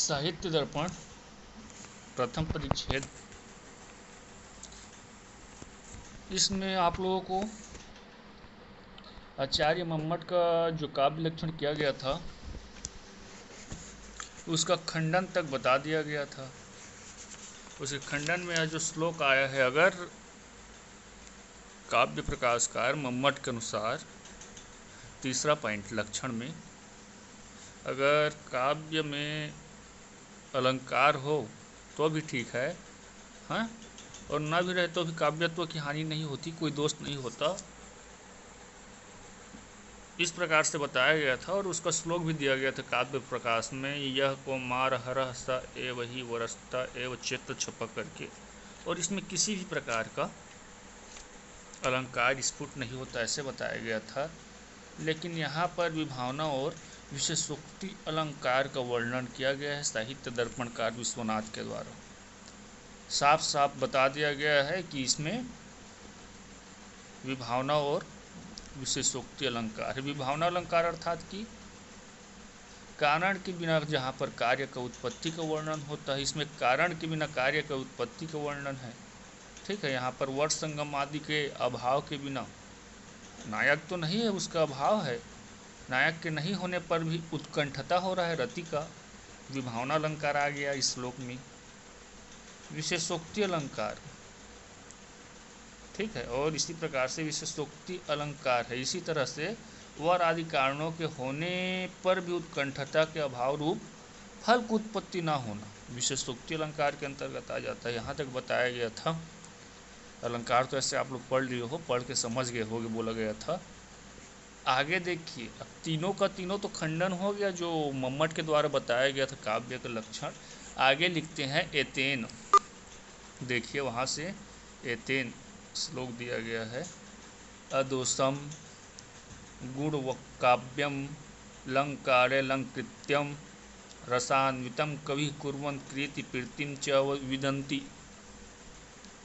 साहित्य दर्पण प्रथम परिच्छेद। इसमें आप लोगों को आचार्य मम्मट का जो काव्य लक्षण किया गया था उसका खंडन तक बता दिया गया था। उसके खंडन में जो श्लोक आया है, अगर काव्य प्रकाशकार मम्मट के अनुसार तीसरा पॉइंट लक्षण में, अगर काव्य में अलंकार हो तो भी ठीक है, हाँ, और ना भी रहे तो भी काव्यत्व की हानि नहीं होती, कोई दोष नहीं होता, इस प्रकार से बताया गया था। और उसका श्लोक भी दिया गया था काव्य प्रकाश में, यह कौमार हरः स एव ही वरस्ता एव चित्त छप करके। और इसमें किसी भी प्रकार का अलंकार स्फुट नहीं होता, ऐसे बताया गया था। लेकिन यहाँ पर विभावना और विशेषोक्ति अलंकार का वर्णन किया गया है साहित्य दर्पणकार विश्वनाथ के द्वारा। साफ साफ बता दिया गया है कि इसमें विभावना और विशेषोक्ति अलंकार है। विभावना अलंकार अर्थात कि कारण के बिना जहाँ पर कार्य का उत्पत्ति का वर्णन होता है, इसमें कारण के बिना कार्य का उत्पत्ति का वर्णन है। ठीक है, यहाँ पर वर्ष संगम आदि के अभाव के बिना, नायक तो नहीं है, उसका अभाव है, नायक के नहीं होने पर भी उत्कंठता हो रहा है रति का, विभावना अलंकार आ गया इस श्लोक में। विशेषोक्ति अलंकार, ठीक है, और इसी प्रकार से विशेषोक्ति अलंकार है। इसी तरह से वर आदि कारणों के होने पर भी उत्कंठता के अभाव रूप फल की उत्पत्ति ना होना विशेषोक्ति अलंकार के अंतर्गत आ जाता है। यहाँ तक बताया गया था। अलंकार तो ऐसे आप लोग पढ़ लिए हो, पढ़ के समझ गए होगे, बोला गया था। आगे देखिए, अब तीनों का तीनों तो खंडन हो गया जो मम्मट के द्वारा बताया गया था काव्य का लक्षण। आगे लिखते हैं एतेन, देखिए वहाँ से एतेन श्लोक दिया गया है, अदोषम गुण काव्यम लंकारे लंकृत्यम रसान्वितम कवि कुर्वन् कृति प्रीतिम च विदन्ति।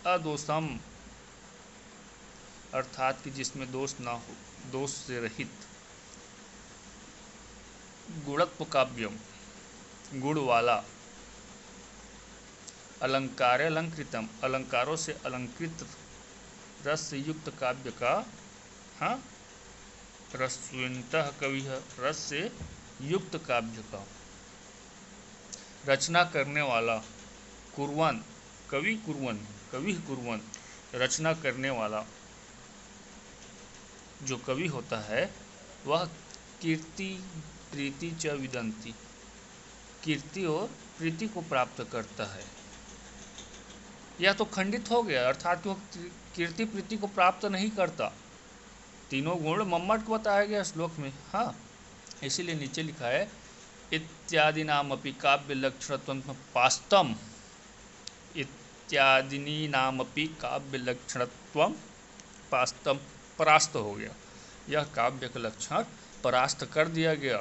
अदोषम अर्थात कि जिसमें दोष ना हो, दोष से रहित, गुणत्व काव्यम गुण वाला, अलंकारे अलंकृतम अलंकारों से अलंकृत, रस से युक्त काव्य का, हाँ, रसवन्तः कवि, रस से युक्त काव्य का रचना करने वाला, कुर्वन् कवि कुर्वन्, कवि कुर्वन् रचना करने वाला जो कवि होता है वह कीर्ति प्रीति च विदन्ति, कीर्ति और प्रीति को प्राप्त करता है। यह तो खंडित हो गया, अर्थात वह कीर्ति प्रीति को प्राप्त नहीं करता। तीनों गुण मम्मट को बताया गया श्लोक में, हाँ, इसीलिए नीचे लिखा है इत्यादि नामपि काव्य लक्षणत्वं पास्तम, इत्यादिनी नामपि काव्य लक्षणत्वं पास्तम, परास्त हो गया। यह काव्य का लक्षण परास्त कर दिया गया।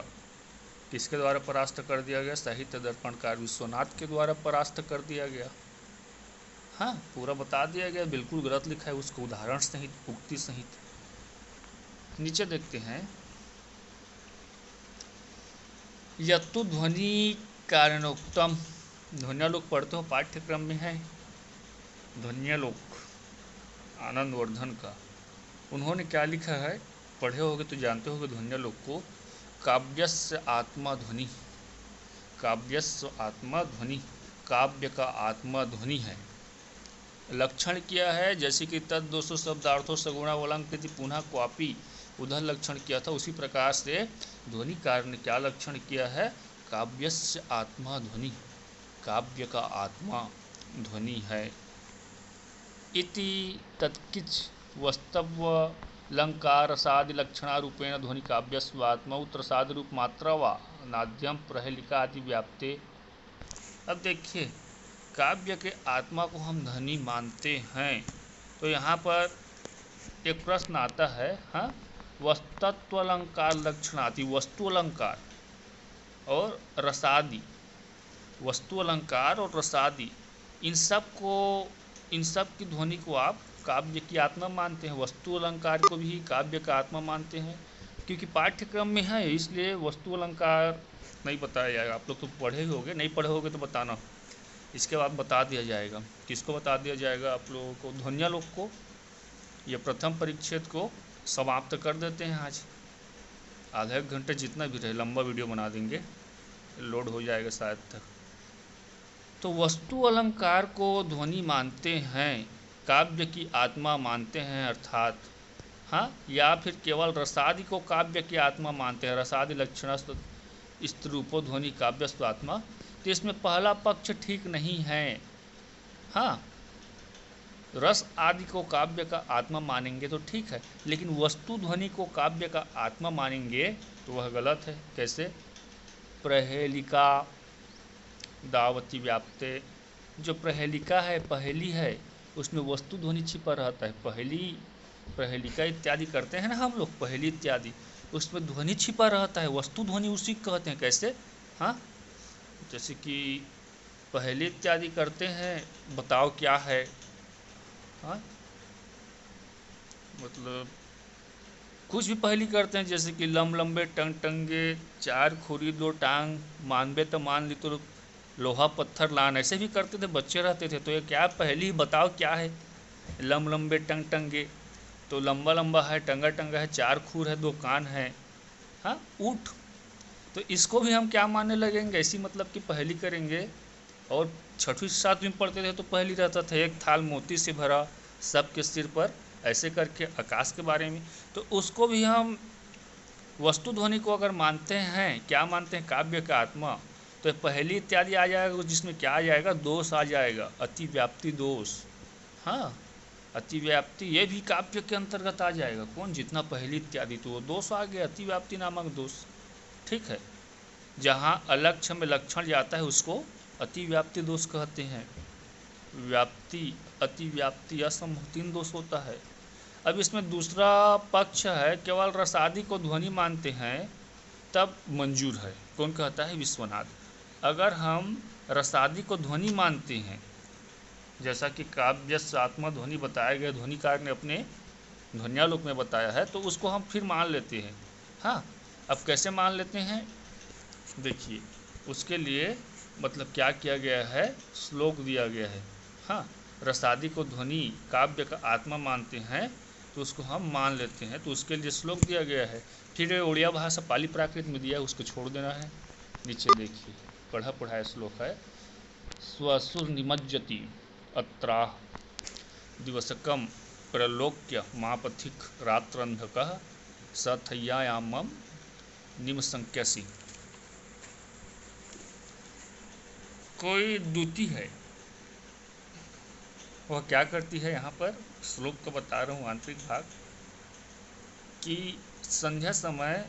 किसके द्वारा परास्त कर दिया गया? साहित्य दर्पणकार विश्वनाथ के द्वारा परास्त कर दिया गया। हाँ, पूरा बता दिया गया, बिल्कुल गलत लिखा है उसको उदाहरण सहित, उक्ति सहित। नीचे देखते हैं, यत्तु ध्वनि कारणोक्तम, ध्वन्यालोक पढ़ते हो, पाठ्यक्रम में है ध्वन्यालोक आनंदवर्धन का। उन्होंने क्या लिखा है, पढ़े होगे तो जानते होगे ध्वन्यालोक को। काव्यस्य आत्मा ध्वनि, काव्यस्य आत्मा ध्वनि, काव्य का आत्मा ध्वनि है। लक्षण किया है जैसे कि तद दोषो शब्दार्थो सगुणा वलंकृति पुनः क्वापि, उधर लक्षण किया था, उसी प्रकार से ध्वनि कार ने क्या लक्षण किया है, काव्यस्य आत्मा ध्वनि, काव्य का आत्मा ध्वनि है। इति तत्किच वस्तव लंकारसादि लक्षणारूपेण ध्वनि काव्यस्व आत्मौत्र सादि रूप मात्रा वा नाद्यम प्रहेलिका आदि व्याप्ते। अब देखिए, काव्य के आत्मा को हम ध्वनि मानते हैं, तो यहाँ पर एक प्रश्न आता है, हाँ, वस्तत्व अलंकार लक्षणादि, वस्तु अलंकार और रसादि, वस्तु अलंकार और रसादि, इन सब की ध्वनि को आप काव्य की आत्मा मानते हैं, वस्तु अलंकार को भी काव्य का आत्मा मानते हैं। क्योंकि पाठ्यक्रम में है इसलिए वस्तु अलंकार नहीं बताया जाएगा। आप लोग तो पढ़े ही होगे, नहीं पढ़े होगे तो बताना। इसके बाद बता दिया जाएगा। किसको बता दिया जाएगा? आप लोगों को, ध्वन्यालोक को। ये प्रथम परिच्छेद को समाप्त कर देते हैं आज। आधा एक घंटे जितना भी रहे, लंबा वीडियो बना देंगे, लोड हो जाएगा शायद तक। तो वस्तु अलंकार को ध्वनि मानते हैं, काव्य की आत्मा मानते हैं अर्थात, हाँ, या फिर केवल रसादि को काव्य की आत्मा मानते हैं, रसादि लक्षणस्थ स्त्रूपो ध्वनि काव्यस्व आत्मा। तो इसमें पहला पक्ष ठीक नहीं है। हाँ, रस आदि को काव्य का आत्मा मानेंगे तो ठीक है, लेकिन वस्तु ध्वनि को काव्य का आत्मा मानेंगे तो वह गलत है। कैसे? प्रहेलिका दावती व्याप्ते, जो प्रहेलिका है, पहेली है, उसमें वस्तु ध्वनि छिपा रहता है। पहेली, प्रहेलिका इत्यादि करते हैं ना हम लोग, पहेली इत्यादि, उसमें ध्वनि छिपा रहता है, वस्तु ध्वनि उसी को कहते हैं। कैसे? हाँ, जैसे कि पहेली इत्यादि करते हैं, बताओ क्या है, हाँ, मतलब कुछ भी पहेली करते हैं, जैसे कि लम लंबे टंग टंगे, चार खुरी दो टांग, मानबे तो मान ली तो लोहा पत्थर लान, ऐसे भी करते थे, बच्चे रहते थे। तो ये क्या पहेली, बताओ क्या है? लम लंबे टंग टंगे, तो लंबा लंबा है, टंगा टंगा है, चार खूर है, दो कान है, हाँ, ऊँट। तो इसको भी हम क्या मानने लगेंगे? ऐसी मतलब कि पहेली करेंगे। और छठवीं सातवीं में पढ़ते थे तो पहेली रहता था, एक थाल मोती से भरा, सबके सिर पर, ऐसे करके आकाश के बारे में। तो उसको भी हम वस्तु ध्वनि को अगर मानते हैं, क्या मानते हैं? काव्य का आत्मा। तो पहेली इत्यादि आ जाएगा, जिसमें क्या आ जाएगा? दोष आ जाएगा, अतिव्याप्ति दोष। हाँ, अतिव्याप्ति ये भी काव्य के अंतर्गत आ जाएगा। कौन? जितना पहेली इत्यादि, तो वो दोष आ गया, अतिव्याप्ति नामक दोष। ठीक है, जहाँ अलक्ष्य में लक्षण जाता है उसको अतिव्याप्ति दोष कहते हैं। व्याप्ति, अतिव्याप्ति, असंभव, 3 दोष होता है। अब इसमें दूसरा पक्ष है, केवल रसादि को ध्वनि मानते हैं तब मंजूर है। कौन कहता है? विश्वनाथ। अगर हम रसादि को ध्वनि मानते हैं, जैसा कि काव्य आत्मा ध्वनि बताया गया, ध्वनिकार ने अपने ध्वन्यालोक में बताया है, तो उसको हम फिर मान लेते हैं। हाँ, अब कैसे मान लेते हैं? देखिए, उसके लिए मतलब क्या किया गया है, श्लोक दिया गया है। हाँ, रसादि को ध्वनि काव्य का आत्मा मानते हैं तो उसको हम मान लेते हैं, तो उसके लिए श्लोक दिया गया है। फिर उड़िया भाषा पाली प्राकृत में दिया है, उसको छोड़ देना है। नीचे देखिए, पढ़ा पढ़ाया श्लोक है। स्वसुर निमज्जति अत्राह दिवसकम प्रलोक्य मापथिक रात्रंधकः सथय्यायामम निमसंख्यसी। कोई दूती है, वह क्या करती है? यहाँ पर श्लोक को बता रहा हूँ, आंतरिक भाग, कि संध्या समय,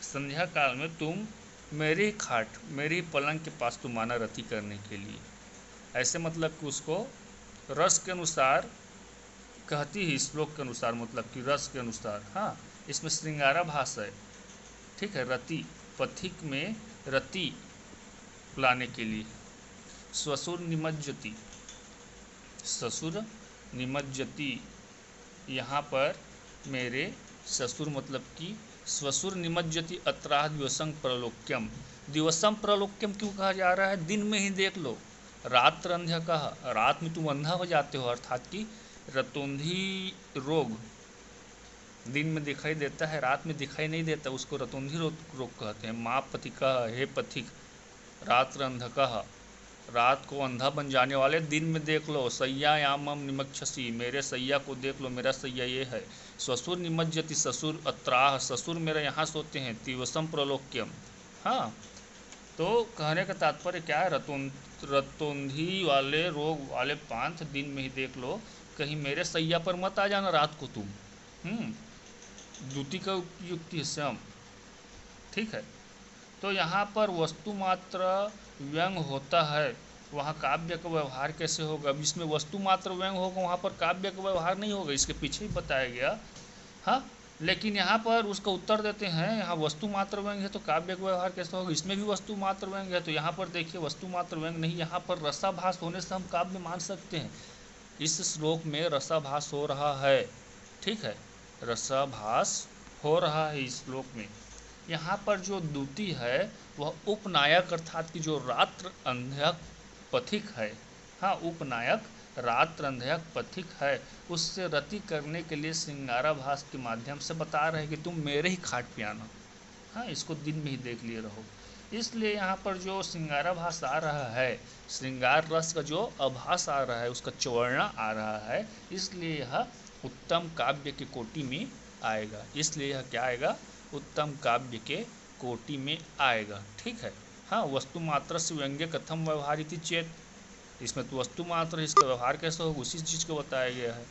संध्या काल में तुम मेरे ही खाट, मेरे ही पलंग के पास तुम आना रति करने के लिए। ऐसे मतलब कि उसको रस के अनुसार कहती ही, श्लोक के अनुसार, मतलब कि रस के अनुसार। हाँ, इसमें श्रृंगारा भास है। ठीक है, रति, पथिक में रति लाने के लिए। स्वसुर निमज्जति, ससुर निमज्जति, यहाँ पर मेरे ससुर, मतलब कि स्वसुर निमज्जति अत्राह दिवसं प्रलोक्यम। दिवसम प्रलोक्यम क्यों कहा जा रहा है? दिन में ही देख लो। रात्र अंधकः, रात में तुम अंधा हो जाते हो, अर्थात कि रतौंधी रोग दिन में दिखाई देता है, रात में दिखाई नहीं देता, उसको रतौंधी रोग कहते हैं। माँ पथिकः, हे पथिक, रात्र अंधकः, रात को अंधा बन जाने वाले, दिन में देख लो। सय्यायामम निमक्षसी, मेरे सैया को देख लो, मेरा सैया ये है। ससुर निमज्जति, ससुर अत्राह, ससुर मेरे यहाँ सोते हैं। दिवसम प्रलोक्यम। हाँ, तो कहने का तात्पर्य क्या है? रतौंधी वाले रोग वाले पांथ दिन में ही देख लो, कहीं मेरे सैया पर मत आ जाना रात को तुम। द्युति का युक्ति है श्याम। ठीक है, तो यहाँ पर वस्तु मात्र व्यंग होता है, वहाँ काव्य का व्यवहार कैसे होगा? अब इसमें वस्तु मात्र व्यंग होगा, वहाँ पर काव्य का व्यवहार नहीं होगा, इसके पीछे ही बताया गया। हाँ, लेकिन यहाँ पर उसका उत्तर देते हैं, यहाँ वस्तु मात्र व्यंग है तो काव्य का व्यवहार कैसे होगा? इसमें भी वस्तु मात्र व्यंग है, तो यहाँ पर देखिए वस्तु मात्र व्यंग नहीं, यहाँ पर रसाभास होने से हम काव्य मान सकते हैं। इस श्लोक में रसाभास हो रहा है। ठीक है, रसाभास हो रहा है इस श्लोक में। यहाँ पर जो द्युति है वह उपनायक अर्थात की जो रात्र अंधक पथिक है, हाँ उपनायक रात्र अंधक पथिक है, उससे रति करने के लिए श्रृंगाराभास के माध्यम से बता रहे हैं कि तुम मेरे ही खाट पे आना, हाँ इसको दिन में ही देख लिए रहो। इसलिए यहाँ पर जो श्रृंगाराभास आ रहा है, श्रृंगार रस का जो आभास आ रहा है, उसका चौवर्णा आ रहा है, इसलिए यह उत्तम काव्य के कोटि में आएगा। इसलिए यह क्या आएगा, उत्तम काव्य के कोटि में आएगा। ठीक है, हाँ वस्तु मात्र से व्यंग्य कथम व्यवहारित चेत, इसमें तो वस्तु मात्र इसका व्यवहार कैसे होगा उसी चीज़ को बताया गया है।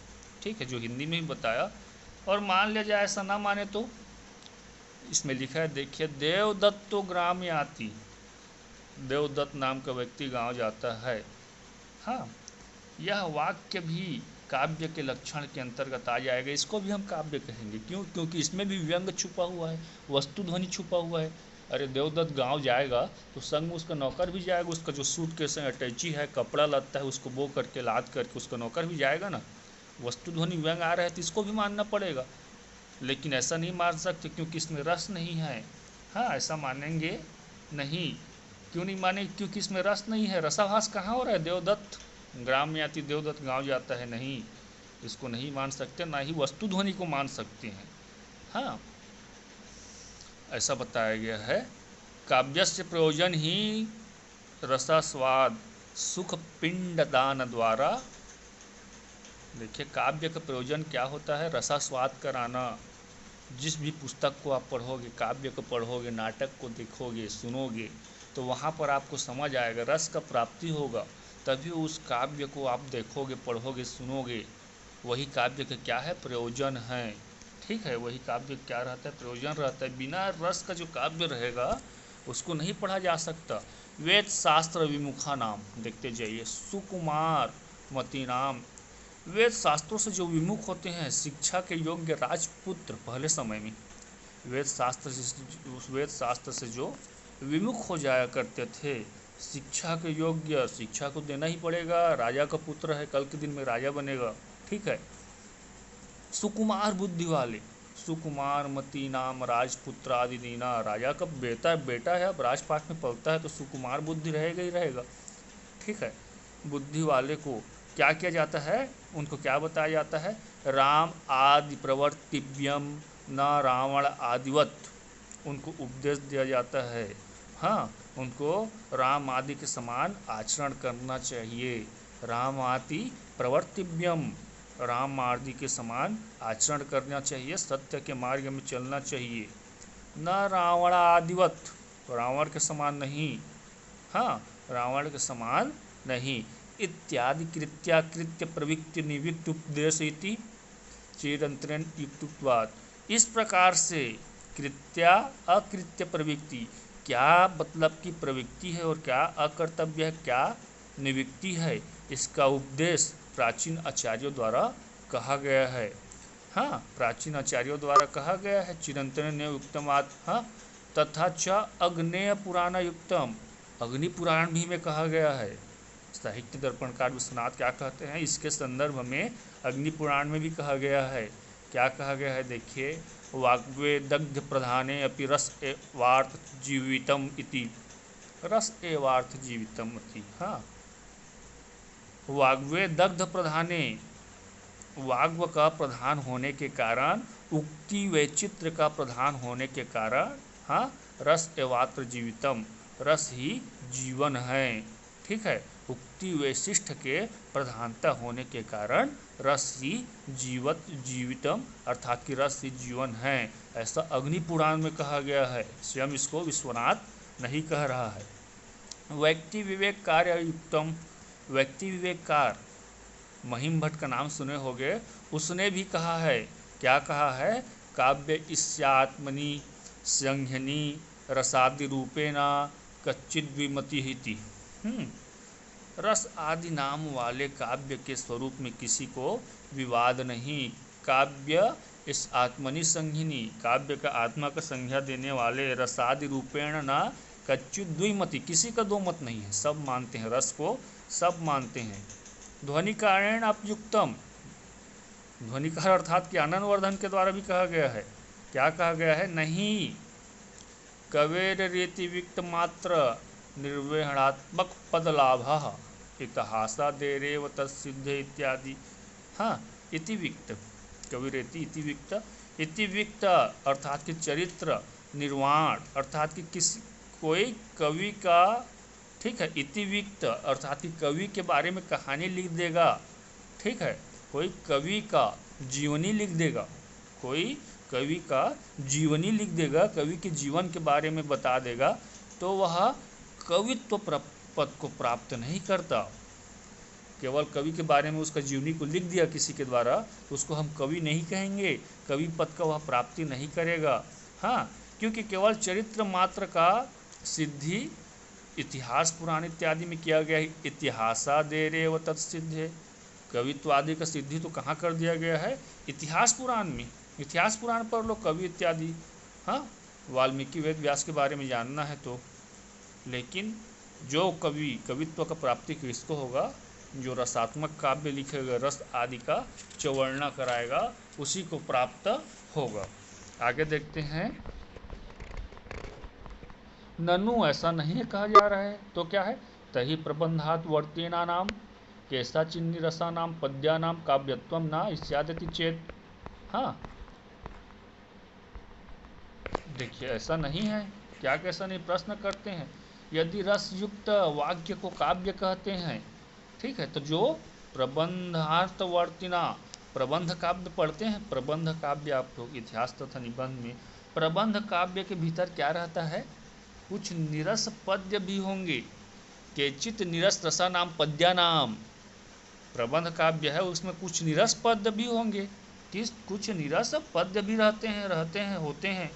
ठीक है, जो हिंदी में भी बताया। और मान लिया जाए ऐसा ना माने तो इसमें लिखा है, देखिए देवदत्तो ग्राम याति, देवदत्त नाम का व्यक्ति गांव जाता है। हाँ, यह वाक्य भी काव्य के लक्षण के अंतर्गत आ जाएगा, इसको भी हम काव्य कहेंगे। क्यों? क्योंकि इसमें भी व्यंग छुपा हुआ है, वस्तु ध्वनि छुपा हुआ है। अरे देवदत्त गांव जाएगा तो संग में उसका नौकर भी जाएगा, उसका जो सूट के संग अटैची है, कपड़ा लगता है, उसको बो करके लाद करके उसका नौकर भी जाएगा ना। वस्तु ध्वनि व्यंग आ रहा है तो इसको भी मानना पड़ेगा, लेकिन ऐसा नहीं मान सकते क्योंकि इसमें रस नहीं है। हाँ ऐसा मानेंगे नहीं, क्यों नहीं मानेंगे? क्योंकि इसमें रस नहीं है। रसाभास कहाँ हो रहा है? देवदत्त ग्राम में आती, देवदत्त गांव जाता है, नहीं इसको नहीं मान सकते, ना ही वस्तु ध्वनि को मान सकते हैं। हाँ ऐसा बताया गया है। काव्यस्य प्रयोजन ही रसास्वाद सुख पिंड दान द्वारा। देखिए काव्य का प्रयोजन क्या होता है? रसास्वाद कराना। जिस भी पुस्तक को आप पढ़ोगे, काव्य को पढ़ोगे, नाटक को देखोगे, सुनोगे, तो वहाँ पर आपको समझ आएगा, रस का प्राप्ति होगा, तभी उस काव्य को आप देखोगे, पढ़ोगे, सुनोगे। वही काव्य का क्या है? प्रयोजन है। ठीक है, वही काव्य क्या रहता है? प्रयोजन रहता है। बिना रस का जो काव्य रहेगा उसको नहीं पढ़ा जा सकता। वेद शास्त्र विमुखा नाम देखते जाइए, सुकुमार मती नाम। वेद शास्त्रों से जो विमुख होते हैं, शिक्षा के योग्य राजपुत्र पहले समय में वेद शास्त्र से जो विमुख हो जाया करते थे, शिक्षा के योग्य, शिक्षा को देना ही पड़ेगा, राजा का पुत्र है, कल के दिन में राजा बनेगा। ठीक है, सुकुमार बुद्धि वाले, सुकुमार मती नाम राजपुत्र आदि दीना, राजा का बेटा है, अब राजपाट में पलता है तो सुकुमार बुद्धि रहेगा ही रहेगा। ठीक है, बुद्धि वाले को क्या किया जाता है? उनको क्या बताया जाता है? राम आदि प्रवर्तिव्यम न रावण आदिवत, उनको उपदेश दिया जाता है। हाँ, उनको राम आदि के समान आचरण करना चाहिए। राम आदि प्रवर्तिव्यम, राम आदि के समान आचरण करना चाहिए, सत्य के मार्ग में चलना चाहिए। न रावण आदिवत, रावण के समान नहीं। हाँ, रावण के समान नहीं। इत्यादि कृत्याकृत्य प्रवृत्ति निवृत्ति उपदेश इति चिरंतरण युक्तवाद। इस प्रकार से कृत्या अकृत्य प्रवृत्ति, क्या मतलब की प्रवृत्ति है और क्या अकर्तव्य है, क्या निवृत्ति है, इसका उपदेश प्राचीन आचार्यों द्वारा कहा गया है। हाँ, प्राचीन आचार्यों द्वारा कहा गया है। चिरंतन युक्तमात्, हाँ, तथा च अग्नेय पुराण युक्तम, अग्नि पुराण भी में कहा गया है। साहित्य दर्पणकार विश्वनाथ क्या कहते हैं इसके संदर्भ में? अग्नि पुराण में भी कहा गया है। क्या कहा गया है? देखिए, वाग्वे दग्ध प्रधाने अपि रस एवार्थ जीवितम इति, रस एवार्थ जीवितम इति। हाँ, वाग्वे दग्ध प्रधाने, वाग्व का प्रधान होने के कारण, उक्ति वैचित्र का प्रधान होने के कारण, हाँ, रस एवात्र जीवितम, रस ही जीवन है। ठीक है, उक्ति वैशिष्ट के प्रधानता होने के कारण रस ही जीवितम अर्थात कि रस ही जीवन है, ऐसा अग्नि पुराण में कहा गया है। स्वयं इसको विश्वनाथ नहीं कह रहा है। व्यक्ति विवेक कार्य युक्तम, व्यक्ति विवेककार महिम भट्ट का नाम सुने होंगे, उसने भी कहा है। क्या कहा है? काव्य इस्यात्मनि संघ्यनि रसादि रूपेणा कच्चिद विमति हिति। रस आदि नाम वाले काव्य के स्वरूप में किसी को विवाद नहीं। काव्य इस आत्मनि संघिनी, काव्य का आत्मा का संज्ञा देने वाले, रसादि रूपेण ना कच्चु द्विमति, किसी का दो मत नहीं है, सब मानते हैं, रस को सब मानते हैं। ध्वनिकारेण अपयुक्तम, ध्वनिकार अर्थात कि आनंदवर्धन के द्वारा भी कहा गया है। क्या कहा गया है? नहीं कवेर रीति विक्त मात्र निर्वहणात्मक पद लाभ इतिहासादेरेव तत्सिद्धे इत्यादि। हाँ, इति विक्त कविरेति इति विक्त अर्थात कि चरित्र निर्वाण अर्थात कि किसी कोई कवि का, ठीक है, इति विक्त अर्थात कि कवि के बारे में कहानी लिख देगा, ठीक है, कोई कवि का जीवनी लिख देगा, कोई कवि का जीवनी लिख देगा, कवि के जीवन के बारे में बता देगा, तो वह कवित्व पद को प्राप्त नहीं करता। केवल कवि के बारे में उसका जीवनी को लिख दिया किसी के द्वारा, तो उसको हम कवि नहीं कहेंगे, कवि पद का वह प्राप्ति नहीं करेगा। हाँ, क्योंकि केवल चरित्र मात्र का सिद्धि इतिहास पुराण इत्यादि में किया गया है। इतिहासादेरेव तत्सिद्धे, कवित्व आदि का सिद्धि तो कहाँ कर दिया गया है? इतिहास पुराण में। इतिहास पुराण पर लोग कवि इत्यादि, हाँ, वाल्मीकि वेद व्यास के बारे में जानना है तो, लेकिन जो कवित्व का प्राप्ति किसको होगा? जो रसात्मक काव्य लिखेगा, रस आदि का चवर्णा कराएगा, उसी को प्राप्त होगा। आगे देखते हैं। ननु ऐसा नहीं कहा जा रहा है, तो क्या है? तही प्रबंधात वर्तेना नाम कैसा चिन्नी रसा नाम पद्या नाम काव्यत्वम ना इत्यादि चेत। हाँ, देखिए ऐसा नहीं है। क्या कैसा नहीं? प्रश्न करते हैं। यदि रस युक्त वाक्य को काव्य कहते हैं, ठीक है, तो जो प्रबंधार्थवर्तिना, प्रबंध काव्य पढ़ते हैं, प्रबंध काव्य आप लोग इतिहास तथा निबंध में, प्रबंध काव्य के भीतर क्या रहता है? कुछ निरस पद्य भी होंगे। केचित निरस रसा नाम पद्या नाम, प्रबंध काव्य है, उसमें कुछ निरस पद्य भी होंगे। कुछ निरस पद्य भी होते हैं।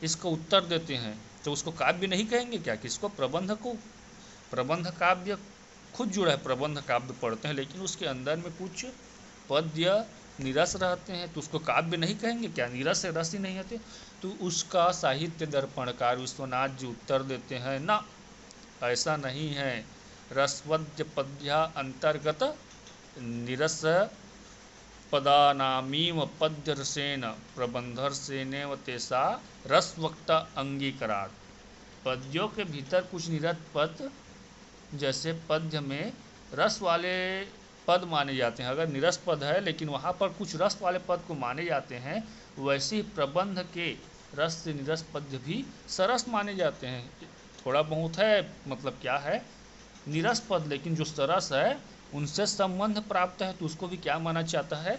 इसको उत्तर देते हैं, तो उसको काव्य नहीं कहेंगे क्या? किसको? प्रबंध को। प्रबंध काव्य खुद जुड़ा है, प्रबंध काव्य पढ़ते हैं, लेकिन उसके अंदर में कुछ पद्य निरस रहते हैं, तो उसको काव्य नहीं कहेंगे क्या? निरस से रस ही नहीं होते। तो उसका साहित्य दर्पणकार विश्वनाथ जी उत्तर देते हैं, ना, ऐसा नहीं है। रसवद्य पद्या अंतर्गत निरस पदानामीव पद्य रसेन प्रबंधरसेनेव तेसा रसवक्ता अंगीकारात्। पद्यों के भीतर कुछ निरस पद, जैसे पद्य में रस वाले पद माने जाते हैं, अगर निरस पद है लेकिन वहाँ पर कुछ रस वाले पद को माने जाते हैं, वैसे ही प्रबंध के रस से निरस पद्य भी सरस माने जाते हैं। थोड़ा बहुत है, मतलब क्या है? निरस पद, लेकिन जो सरस है उनसे संबंध प्राप्त है, तो उसको भी क्या माना जाता है?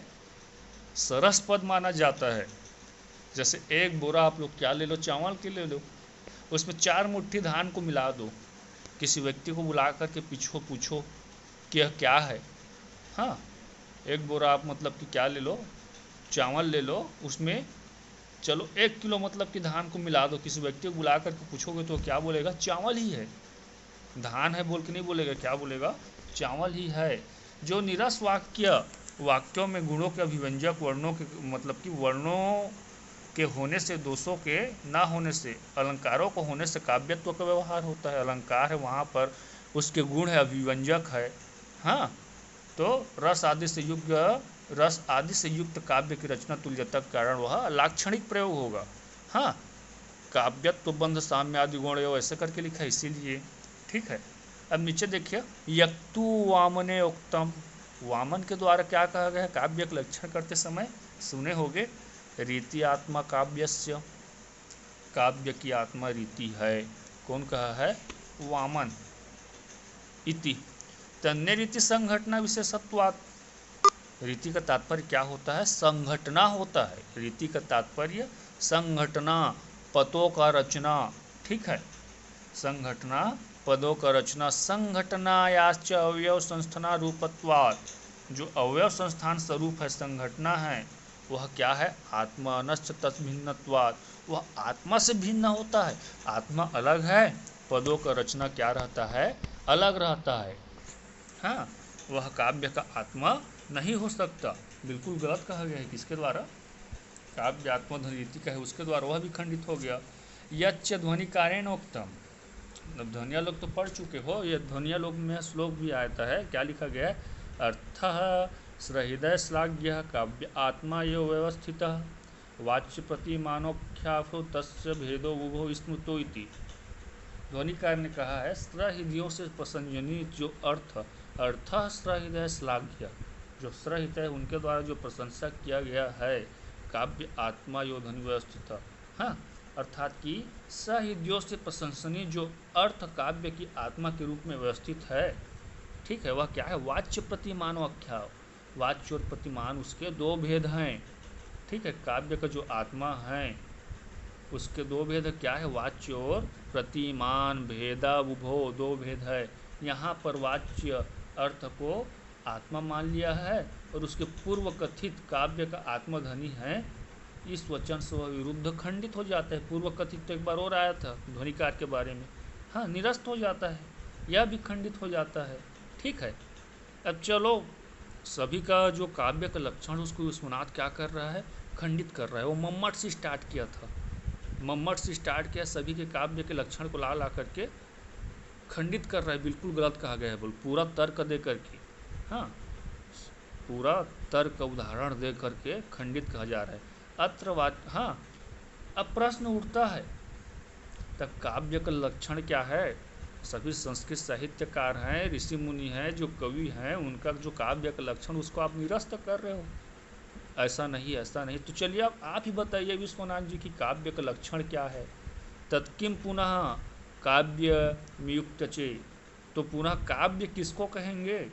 सरस पद माना जाता है। जैसे एक बोरा आप लोग क्या ले लो, चावल के ले लो, उसमें 4 मुट्ठी धान को मिला दो, किसी व्यक्ति को बुला कर के पूछो कि यह क्या है। हाँ, एक बोरा आप मतलब कि क्या ले लो, चावल ले लो, उसमें चलो 1 किलो मतलब कि धान को मिला दो, किसी व्यक्ति को बुला कर के पूछोगे तो क्या बोलेगा? चावल ही है, धान है बोल के नहीं बोलेगा, क्या बोलेगा? चावल ही है। जो निरस वाक्यों में गुणों के अभिव्यंजक वर्णों के, मतलब कि वर्णों के होने से, दोषों के ना होने से, अलंकारों को होने से काव्यत्व का व्यवहार होता है। अलंकार है, वहाँ पर उसके गुण है, अभिव्यंजक है। हाँ, तो रस आदि से युक्त काव्य की रचना तुल्यता के कारण वह लाक्षणिक प्रयोग होगा। हाँ, काव्यत्व बंध साम्य आदि गुण ऐसे करके लिखा है, इसीलिए। ठीक है, अब नीचे देखिए। यक्तु वामने उक्तम, वामन के द्वारा क्या कहा गया है काव्य का लक्षण करते समय? सुने होगे, रीति आत्मा काव्यस्य, काव्य की आत्मा रीति है। कौन कहा है? वामन। इति तन्य रीति संघटना विशेषत्वात्, रीति का तात्पर्य क्या होता है? संघटना होता है। रीति का तात्पर्य संघटना, पदों का रचना। ठीक है, संघटना, पदों का रचना। संघटनायाश्च अवयव संस्थाना रूपत्वात्, जो अवयव संस्थान स्वरूप है, संघटना है, वह क्या है? आत्मानश्च तद्भिन्नत्वात्, वह आत्मा से भिन्न होता है। आत्मा अलग है, पदों का रचना क्या रहता है? अलग रहता है। हाँ, वह काव्य का आत्मा नहीं हो सकता। बिल्कुल गलत कहा गया है। किसके द्वारा? काव्य आत्मध्वनि रीति का है, उसके द्वारा वह भी खंडित हो गया। यच्च ध्वनि कारेणोक्तम, अब ध्वनिया लोग तो पढ़ चुके हो, यह ध्वनिया लोग में श्लोक भी आता है। क्या लिखा गया है? अर्थः सहृदय श्लाघ्य काव्य आत्मा यो व्यवस्थितः वाच्य प्रतिमानोख्याफो तस्य भेदो उभो स्मृतो इति। ध्वनिकार ने कहा है स्रहृदयों से प्रसंजनी जो अर्थ स्रहृदय श्लाघ्य, जो स्रहित है उनके द्वारा जो प्रशंसा किया गया है काव्य आत्मा यो ध्वनि व्यवस्थित। हाँ, अर्थात कि सहृदयों से प्रशंसनीय जो अर्थ काव्य की आत्मा के रूप में व्यवस्थित है, ठीक है, वह क्या है? वाच्य प्रतिमान आख्या। वाच्य और प्रतिमान उसके दो भेद हैं, ठीक है। काव्य का जो आत्मा है उसके दो भेद क्या है? वाच्य और प्रतिमान भेदा उभो, दो भेद है। यहाँ पर वाच्य अर्थ को आत्मा मान लिया है और उसके पूर्व कथित काव्य का आत्मधनी है, इस वचन से वह विरुद्ध खंडित हो जाता है। पूर्व कथित तो एक बार और आया था ध्वनिकार के बारे में, हाँ, निरस्त हो जाता है, यह भी खंडित हो जाता है, ठीक है। अब चलो, सभी का जो काव्य का लक्षण उसको विश्वनाथ क्या कर रहा है? खंडित कर रहा है। वो मम्मट से स्टार्ट किया था, मम्मट से स्टार्ट किया, सभी के काव्य के लक्षण को ला करके खंडित कर रहा है। बिल्कुल गलत कहा गया है, बोल पूरा तर्क दे करके, हाँ, पूरा तर्क उदाहरण दे करके खंडित कहा जा रहा है। अत्र हाँ, अब प्रश्न उठता है तब काव्य का लक्षण क्या है? सभी संस्कृत साहित्यकार हैं, ऋषि मुनि हैं, जो कवि हैं, उनका जो काव्य का लक्षण उसको आप निरस्त कर रहे हो। ऐसा नहीं, ऐसा नहीं। तो चलिए अब आप ही बताइए विश्वनाथ जी की काव्य का लक्षण क्या है? तत्किम पुनः काव्य नियुक्त चे, तो पुनः काव्य किसको कहेंगे?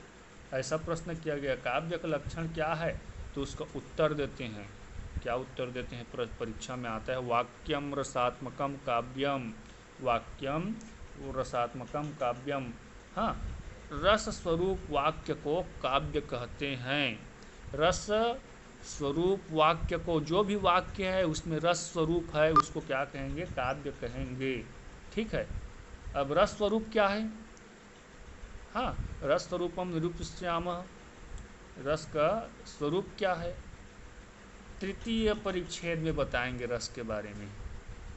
ऐसा प्रश्न किया गया, काव्य का लक्षण क्या है? तो उसका उत्तर देते हैं। क्या उत्तर देते हैं? परीक्षा में आता है, वाक्यम रसात्मकम काव्यम, वाक्यम रसात्मकम काव्यम। हाँ, रस स्वरूप वाक्य को काव्य कहते हैं। रस स्वरूप वाक्य को, जो भी वाक्य है उसमें रस स्वरूप है, उसको क्या कहेंगे? काव्य कहेंगे, ठीक है। अब रस स्वरूप क्या है? हाँ, रस स्वरूपम निरूपयामः, रस का स्वरूप क्या है? तृतीय परिच्छेद में बताएंगे रस के बारे में।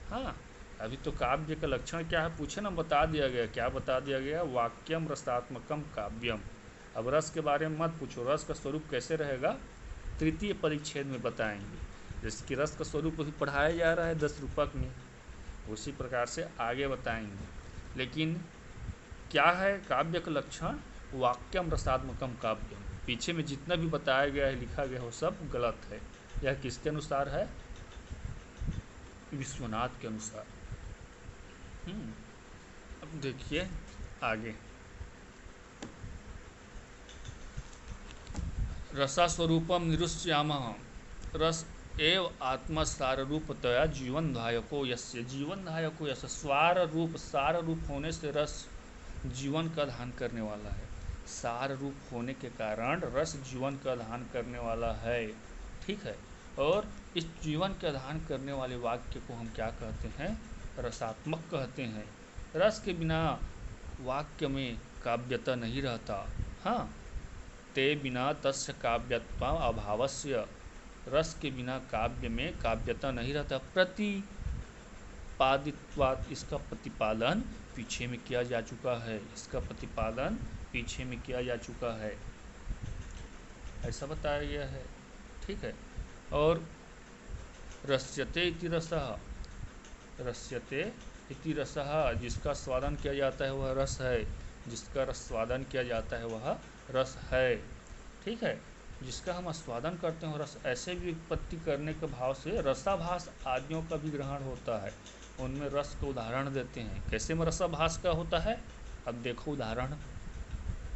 हाँ, अभी तो काव्य का लक्षण क्या है पूछे ना, बता दिया गया। क्या बता दिया गया? वाक्यम रसात्मकम काव्यम। अब रस के बारे में मत पूछो, रस का स्वरूप कैसे रहेगा तृतीय परिच्छेद में बताएंगे। जैसे कि रस का स्वरूप अभी पढ़ाया जा रहा है 10 रूपक में, उसी प्रकार से आगे बताएंगे। लेकिन क्या है काव्य का लक्षण? वाक्यम रसात्मकम काव्यम। पीछे में जितना भी बताया गया है, लिखा गया है, वो सब गलत है। यह किसके अनुसार है? विश्वनाथ के अनुसार। अब देखिए आगे, रसास्वरूपम निरुष्यामः, रस एव आत्मसार रूपतया जीवन धायको यस्य, जीवन धायको यस्य, स्वार रूप, सार रूप होने से रस जीवन का धान करने वाला है। सार रूप होने के कारण रस जीवन का धान करने वाला है, ठीक है। और इस जीवन का धान करने वाले वाक्य को हम क्या कहते हैं? रसात्मक कहते हैं। रस के बिना वाक्य में काव्यता नहीं रहता। हाँ, ते बिना तस्य काव्यत्व अभावस्य, रस के बिना काव्य में काव्यता नहीं रहता। प्रतिपादित्वात्, इसका प्रतिपादन पीछे में किया जा चुका है, इसका प्रतिपादन पीछे में किया जा चुका है, ऐसा बताया गया है, ठीक है। और रस्यते इति रसः, रस्यते इति रसः, जिसका स्वादन किया जाता है वह रस है, जिसका स्वादन किया जाता है वह रस है, ठीक है। जिसका हम आस्वादन करते हैं रस, ऐसे भी उत्पत्ति करने के भाव से रसाभास आदियों का भी ग्रहण होता है। उनमें रस का उदाहरण देते हैं। कैसे में रसाभास का होता है? अब देखो उदाहरण,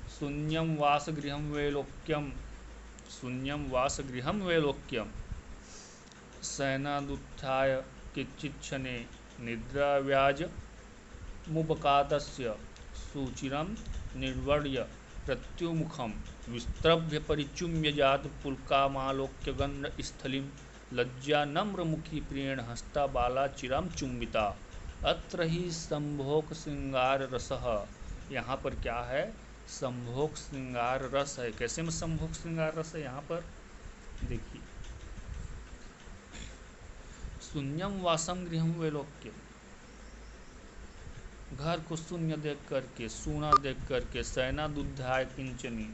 शून्यम वासगृहम वैलोक्यम, शून्यम वासगृहम वैलोक्यम, शयनादुत्थाय किच्चिक्षणे निद्राव्याज मुबकादस्य सूचिरम निर्वर्य प्रत्युमुखम विस्त्रभ्य परिचुम्य जात पुलकामालोक्य गंध स्थलिम लज्जा नम्रमुखी प्रियण हस्ता बाला चिरम चुम्बिता, अत्र ही संभोग श्रृंगार रसः। यहाँ पर क्या है? संभोग श्रृंगार रस है। कैसे में संभोग श्रृंगार रस है? यहाँ पर देखिए, शून्यम वासम गृहम वैलोक्यम, घर को शून्य देख करके, सूना देख करके, शयनादुत्थाय किंचनी,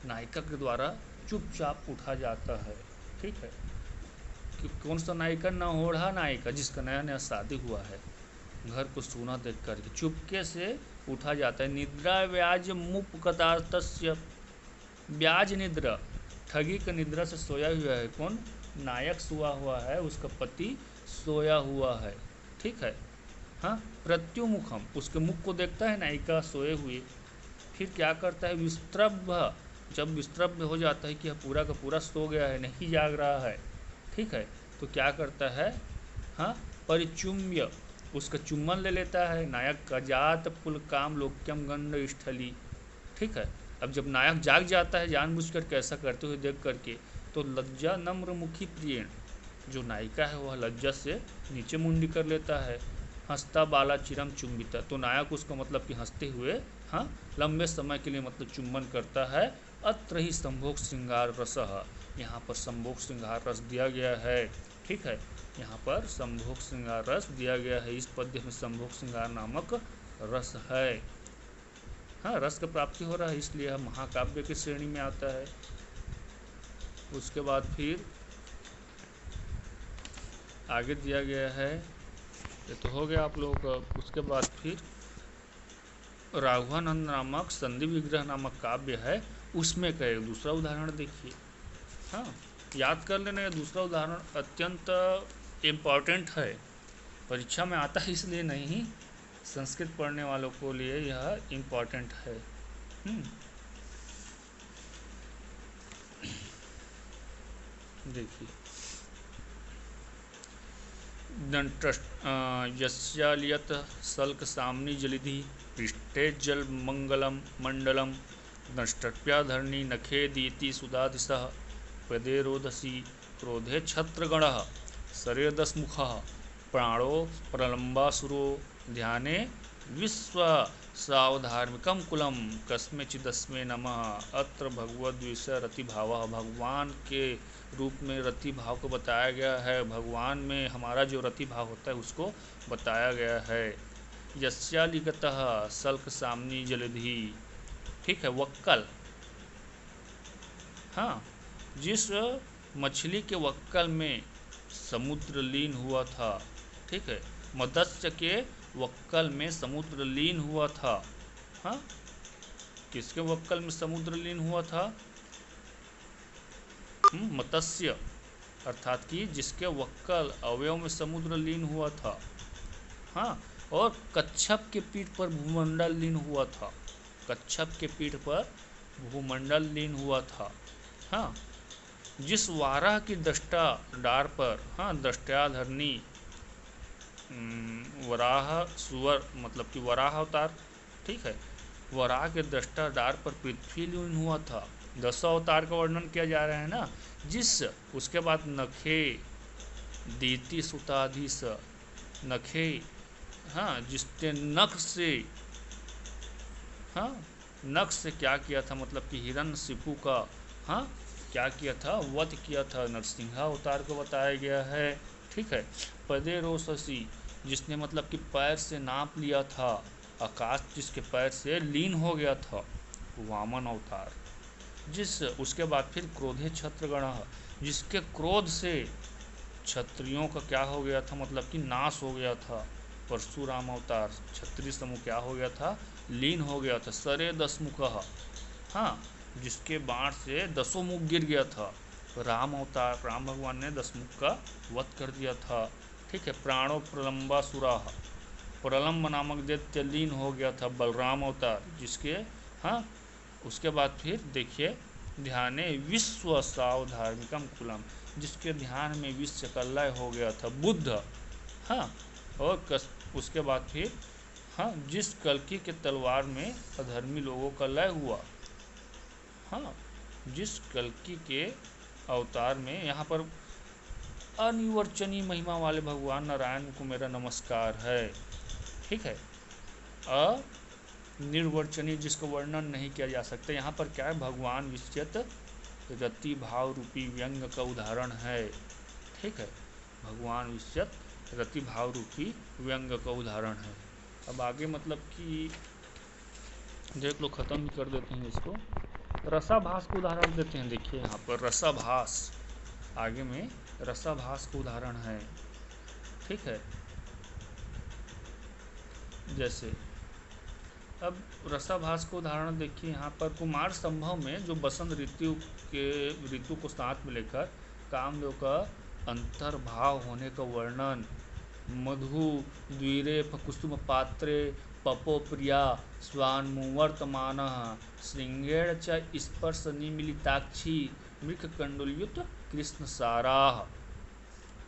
नायिका के द्वारा चुपचाप उठा जाता है, ठीक है। कौन सा नायिका? नहोढ़ा नायिका, जिसका नया नया शादी हुआ है। घर को सूना देख करके चुपके से उठा जाता है। निद्रा व्याज मुपकतास्तस्य, ब्याज निद्रा, ठगी का निद्रा से सोया हुआ है। कौन? नायक सोया हुआ है, उसका पति सोया हुआ है। ठीक है। हाँ, प्रत्युमुखम, उसके मुख को देखता है नायिका सोए हुए। फिर क्या करता है? विस्त्रभ, जब विस्त्रभ हो जाता है कि पूरा का पूरा सो गया है, नहीं जाग रहा है। ठीक है, तो क्या करता है? हाँ, परिचुम्य, उसका चुम्बन ले लेता है नायक का। जात पुलकाम लोक्यम गंड स्थली। ठीक है, अब जब नायक जाग जाता है जानबूझकर कैसा करते हुए देख करके, तो लज्जा नम्र मुखी प्रियण, जो नायिका है वह लज्जा से नीचे मुंडी कर लेता है। हंसता बाला चिरम चुम्बिता, तो नायक उसको मतलब कि हंसते हुए हाँ लंबे समय के लिए मतलब चुम्बन करता है। अत्र ही संभोग श्रृंगार रस, यहाँ पर संभोग श्रृंगार रस दिया गया है। ठीक है, यहाँ पर संभोग श्रृंगार रस दिया गया है। इस पद्य में संभोग श्रृंगार नामक रस है। हाँ, रस का प्राप्ति हो रहा है, इसलिए यह महाकाव्य की श्रेणी में आता है। उसके बाद फिर आगे दिया गया है, ये तो हो गया आप लोगों का। उसके बाद फिर राघवानंद नामक संधि विग्रह नामक काव्य है, उसमें का एक दूसरा उदाहरण देखिए। हाँ, याद कर लेना, ये दूसरा उदाहरण अत्यंत इम्पॉर्टेंट है, परीक्षा में आता है इसलिए नहीं, संस्कृत पढ़ने वालों को लिए यह इम्पॉर्टेंट है। देखिए, यस्यालियत सल्क सामनी जलिधि पृष्ठे जल मंगलम मंडलम नष्टप्याधरणी नखेदीति सुदादिशः पदे रोदसी क्रोधे छत्रगणः सरेदस्मुखः प्राणो प्रलम्बासुरो ध्याने विश्व सावधार्मिकम कुलम कस्मेचिदस्मे नमः। अत्र भगवद विषय रति भाव, भगवान के रूप में रति भाव को बताया गया है। भगवान में हमारा जो रति भाव होता है उसको बताया गया है। यस्यालिगतः सल्क सामनी जलधि, ठीक है, वक्कल, हाँ, जिस मछली के वक्कल में समुद्र लीन हुआ था। ठीक है, मत्स्य के वक्कल में समुद्र लीन हुआ था। हाँ, किसके वक्कल में समुद्र लीन हुआ था? मत्स्य, अर्थात कि जिसके वक्कल अवयव में समुद्र लीन हुआ था। हाँ, और कच्छप के पीठ पर भूमंडल लीन हुआ था। कच्छप के पीठ पर भूमंडल लीन हुआ था। हाँ, जिस वाराह की दष्टा डार पर, हाँ, दष्ट्याधरणी, वराह सुवर मतलब कि वराह अवतार। ठीक है, वराह के दृष्टा डार पर पृथ्वी लीन हुआ था। 10 अवतार का वर्णन किया जा रहा है ना, जिस उसके बाद नखे दीति सुताधीश, नखे, हाँ, जिसने नख से, हाँ, नख से क्या किया था? मतलब कि हिरण्यशिपु का, हाँ, क्या किया था? वध किया था। नरसिंह अवतार को बताया गया है। ठीक है, पदे रोशसी, जिसने मतलब कि पैर से नाप लिया था आकाश, जिसके पैर से लीन हो गया था, वामन अवतार। जिस उसके बाद फिर क्रोधे छत्रगण, जिसके क्रोध से क्षत्रियों का क्या हो गया था? मतलब कि नाश हो गया था, परशुराम अवतार। क्षत्रिय समूह क्या हो गया था? लीन हो गया था। सरे दसमुख, हाँ, जिसके बाण से 10 मुख गिर गया था। राम अवतार, राम भगवान ने 10 मुख का वध कर दिया था। ठीक है, प्राणो प्रलम्बासुरा, प्रलम्ब नामक दैत्य लीन हो गया था। बलराम अवतार, जिसके, हाँ, उसके बाद फिर देखिए, ध्याने विश्व सावधार्मिकम कुलम, जिसके ध्यान में विश्व का लय हो गया था। बुद्ध, हाँ, और उसके बाद फिर, हाँ, जिस कल्कि के तलवार में अधर्मी लोगों का लय हुआ। हाँ, जिस कल्कि के अवतार में, यहाँ पर अनिर्वचनीय महिमा वाले भगवान नारायण को मेरा नमस्कार है। ठीक है, अनिर्वचनीय, जिसको वर्णन नहीं किया जा सकता। यहाँ पर क्या है? भगवान विश्चित रति भाव रूपी व्यंग का उदाहरण है। ठीक है, भगवान विश्चित रति भाव रूपी व्यंग का उदाहरण है। अब आगे मतलब कि देख लो, खत्म ही कर देते हैं इसको। रसाभास को उदाहरण देते हैं। देखिए यहाँ पर रसाभास, आगे में रसाभास का उदाहरण है। ठीक है, जैसे अब रसाभास का उदाहरण देखिए यहाँ पर, कुमार संभव में जो बसंत ऋतु को साथ में लेकर कामदेव का अंतर्भाव होने का वर्णन, मधु द्विरेफ कुसुम पात्रे पपो प्रिया स्वान्मुवर्तमान श्रृंगेण च स्पर्श निमिलिताक्षी मृग कंडुलयुत कृष्ण साराह।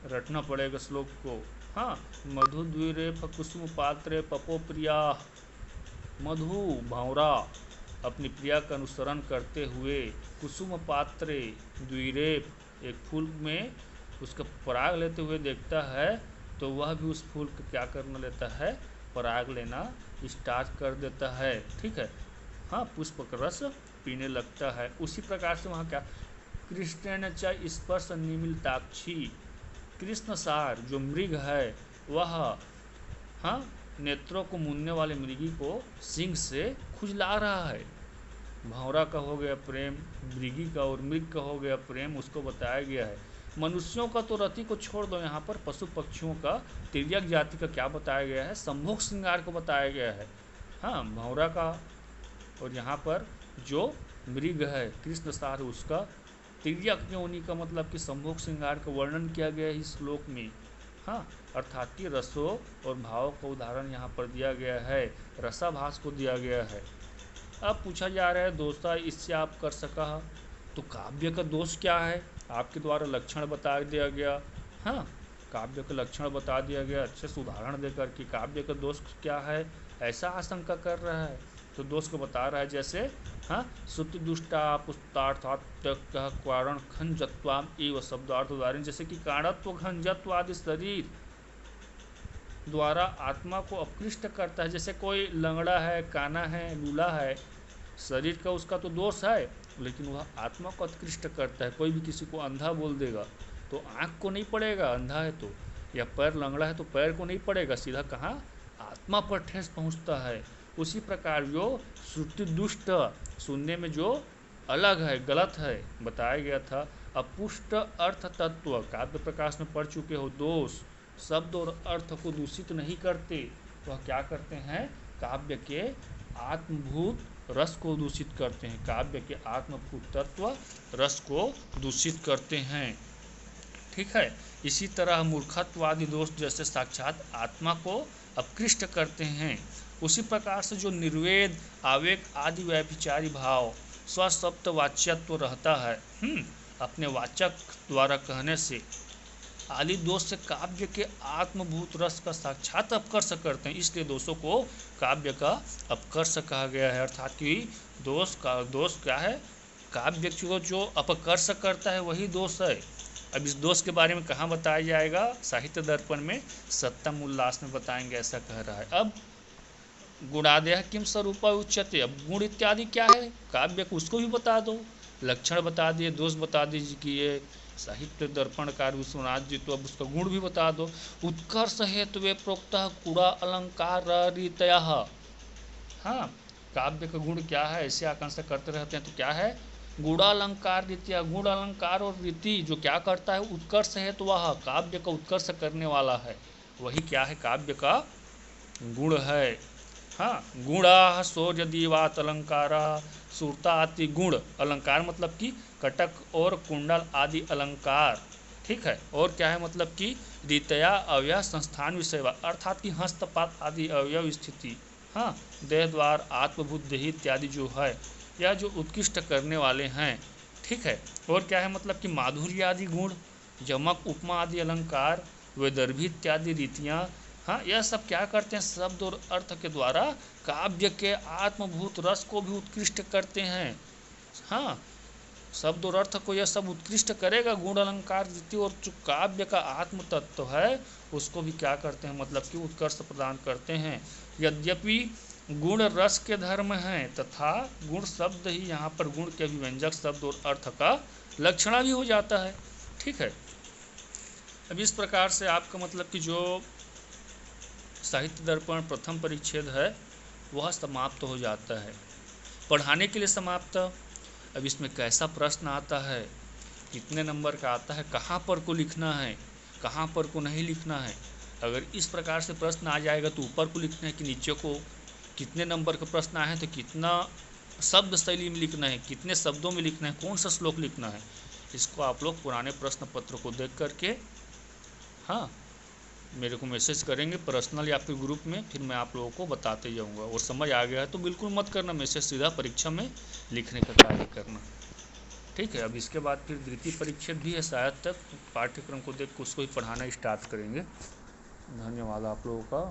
रटना पड़ेगा श्लोक को। हाँ, मधु द्विरेफ कुसुम पात्रे पपो प्रिया, मधु भौरा अपनी प्रिया का अनुसरण करते हुए, कुसुम पात्रे द्विरेफ एक फूल में उसका पराग लेते हुए देखता है तो वह भी उस फूल का क्या करना लेता है, पराग लेना स्टार्ट कर देता है। ठीक है, हाँ, पुष्प का रस पीने लगता है। उसी प्रकार से वहाँ क्या, कृष्ण च स्पर्श निमिलिताक्षी, कृष्ण सार जो मृग है वह, हाँ, नेत्रों को मुनने वाले मृगी को सिंह से खुजला रहा है। भौरा का हो गया प्रेम, मृगी का और मृग का हो गया प्रेम, उसको बताया गया है। मनुष्यों का तो रति को छोड़ दो, यहाँ पर पशु पक्षियों का, तिर्यक जाति का क्या बताया गया है, संभोग श्रृंगार को बताया गया है। हाँ, भौरा का, और यहाँ पर जो मृग है कृष्ण सार, उसका तिर्यक योनि का मतलब कि संभोग श्रृंगार का वर्णन किया गया है इस श्लोक में। हाँ, अर्थात कि रसों और भाव का उदाहरण यहाँ पर दिया गया है, रसाभास को दिया गया है। अब पूछा जा रहा है दोषा इससे आप कर सका, तो काव्य का दोष क्या है, आपके द्वारा लक्षण बता दिया गया। हाँ, काव्य का लक्षण बता दिया गया अच्छे से उदाहरण देकर कि काव्य का दोष क्या है, ऐसा आशंका कर रहा है तो दोष को बता रहा है। जैसे हाँ, श्रुति दुष्टा पुस्तार्थात्मक खंजत्वाम एवं शब्दार्थ उदाहरण, जैसे कि काणत्व खंजत्व आदि शरीर द्वारा आत्मा को अपकृष्ट करता है। जैसे कोई लंगड़ा है, काना है, लूला है, शरीर का उसका तो दोष है, लेकिन वह आत्मा को उत्कृष्ट करता है। कोई भी किसी को अंधा बोल देगा तो आँख को नहीं पड़ेगा अंधा है तो, या पैर लंगड़ा है तो पैर को नहीं पड़ेगा, सीधा कहाँ, आत्मा पर ठेस पहुँचता है। उसी प्रकार जो श्रुति दुष्ट, सुनने में जो अलग है, गलत है, बताया गया था। अपुष्ट अर्थ तत्व, काव्य प्रकाश में पढ़ चुके हो, दोष शब्द और अर्थ को दूषित नहीं करते, वह क्या करते हैं, काव्य के आत्मभूत रस को दूषित करते हैं, काव्य के आत्मभूत तत्व रस को दूषित करते हैं। ठीक है, इसी तरह मूर्खत्वादि दोष जैसे साक्षात आत्मा को अपकृष्ट करते हैं। उसी प्रकार से जो निर्वेद, आवेग आदि व्यभिचारी भाव, स्वशब्द वाच्यत्व रहता है, अपने वाचक द्वारा कहने से, आदि दोष से काव्य के आत्मभूत रस का साक्षात अपकर्ष करते हैं, इसलिए दोषों को काव्य का अपकर्ष कहा गया है। अर्थात कि दोष क्या है, काव्य को जो अपकर्ष करता है वही दोष है। अब इस दोष के बारे में कहाँ बताया जाएगा, साहित्य दर्पण में सत्यम उल्लास में बताएंगे, ऐसा कह रहा है। अब गुणादेह किम स्वरूप उच्यते, अब गुण इत्यादि क्या है, काव्य को उसको भी बता दो, लक्षण बता दिए, दोष बता दीजिए कि ये साहित्य दर्पणकार विश्वनाथ जी, तो अब उसका गुण भी बता दो। उत्कर्ष हेतु वे प्रोक्त गुणा अलंकार रीतया, हाँ, काव्य का गुण क्या है, ऐसे आकांक्षा करते रहते हैं, तो क्या है, गुणालंकार रीतिया, गुण अलंकार और रीति जो क्या करता है, उत्कर्ष है, तो वह काव्य का उत्कर्ष करने वाला है, वही क्या है, काव्य का गुण है। हाँ, गुणा शौर्य दीवात अलंकारा सुरताति गुण, अलंकार मतलब कि कटक और कुंडल आदि अलंकार। ठीक है, और क्या है मतलब कि रीतया अवयव संस्थान विषय, अर्थात कि हस्तपात आदि अवयव स्थिति, हाँ, देह द्वार आत्मभूत देही इत्यादि जो है, यह जो उत्कृष्ट करने वाले हैं। ठीक है, और क्या है मतलब कि माधुर्य आदि गुण, जमक उपमा आदि अलंकार, वैदर्भी इत्यादि रीतियाँ, हाँ, यह सब क्या करते हैं, शब्द और अर्थ के द्वारा काव्य के आत्मभूत रस को भी उत्कृष्ट करते हैं। हाँ, शब्द और अर्थ को यह सब उत्कृष्ट करेगा, गुण अलंकार रीति, और जो काव्य का आत्म तत्व है उसको भी क्या करते हैं मतलब कि उत्कर्ष प्रदान करते हैं। यद्यपि गुण रस के धर्म हैं तथा गुण शब्द ही यहाँ पर गुण के अभिव्यंजक शब्द और अर्थ का लक्षण भी हो जाता है। ठीक है, अब इस प्रकार से आपका मतलब कि जो साहित्य दर्पण प्रथम परिच्छेद है वह समाप्त हो जाता है, पढ़ाने के लिए समाप्त। अब इसमें कैसा प्रश्न आता है, कितने नंबर का आता है, कहाँ पर को लिखना है, कहाँ पर को नहीं लिखना है। अगर इस प्रकार से प्रश्न आ जाएगा तो ऊपर को लिखना है कि नीचे को, कितने नंबर का प्रश्न आया है तो कितना शब्द शैली में लिखना है, कितने शब्दों में लिखना है, कौन सा श्लोक लिखना है, इसको आप लोग पुराने प्रश्न पत्र को देख करके हाँ मेरे को मैसेज करेंगे पर्सनल या फिर ग्रुप में, फिर मैं आप लोगों को बताते जाऊंगा। और समझ आ गया है तो बिल्कुल मत करना मैसेज, सीधा परीक्षा में लिखने का कार्य करना। ठीक है, अब इसके बाद फिर द्वितीय परीक्षा भी है, शायद तक पाठ्यक्रम को देख के उसको ही पढ़ाना स्टार्ट करेंगे। धन्यवाद आप लोगों का।